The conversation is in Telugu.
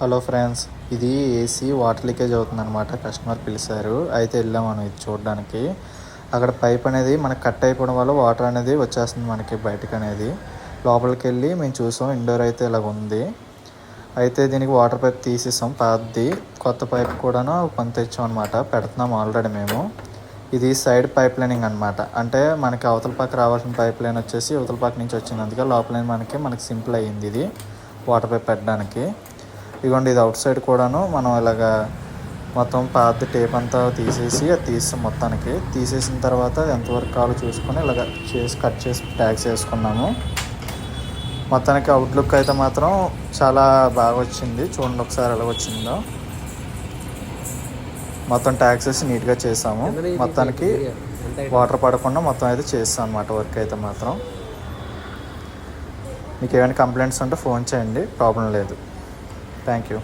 హలో ఫ్రెండ్స్, ఇది ఏసీ వాటర్ లీకేజ్ అవుతుందన్నమాట. కస్టమర్ పిలిచారు, అయితే వెళ్ళాం మనం ఇది చూడడానికి. అక్కడ పైప్ అనేది మనకి కట్ అయిపోవడం వల్ల వాటర్ అనేది వచ్చేస్తుంది మనకి బయటకు అనేది. లోపలికి వెళ్ళి మేము చూసాం, ఇండోర్ అయితే ఇలాగ ఉంది. అయితే దీనికి వాటర్ పైప్ తీసేసాం పాతది, కొత్త పైప్ కూడా కొని తెచ్చాం అనమాట. పెడుతున్నాం ఆల్రెడీ మేము. ఇది సైడ్ పైప్ లైనింగ్ అనమాట. అంటే మనకి అవతల పక్క రావాల్సిన పైప్ లైన్ వచ్చేసి అవతల పక్క నుంచి వచ్చింది, అందుకే లోపల మనకి సింపుల్ అయ్యింది ఇది వాటర్ పైప్ పెట్టడానికి. ఇదిగోండి, ఇది అవుట్ సైడ్ కూడాను మనం ఇలాగా మొత్తం పాత టేప్ అంతా తీసేసి అది తీసాం. మొత్తానికి తీసేసిన తర్వాత ఎంతవరకు కావాలో చూసుకొని ఇలాగ కట్ చేసి ట్యాగ్స్ వేసుకున్నాము. మొత్తానికి అవుట్లుక్ అయితే మాత్రం చాలా బాగా వచ్చింది. చూడండి ఒకసారి ఎలా వచ్చిందో. మొత్తం ట్యాగ్స్ వేసి నీట్గా చేసాము. మొత్తానికి వాటర్ పడకుండా మొత్తం అయితే చేస్తాం అన్నమాట. వర్క్ అయితే మాత్రం మీకు ఏమైనా కంప్లైంట్స్ ఉంటే ఫోన్ చేయండి, ప్రాబ్లం లేదు. Thank you.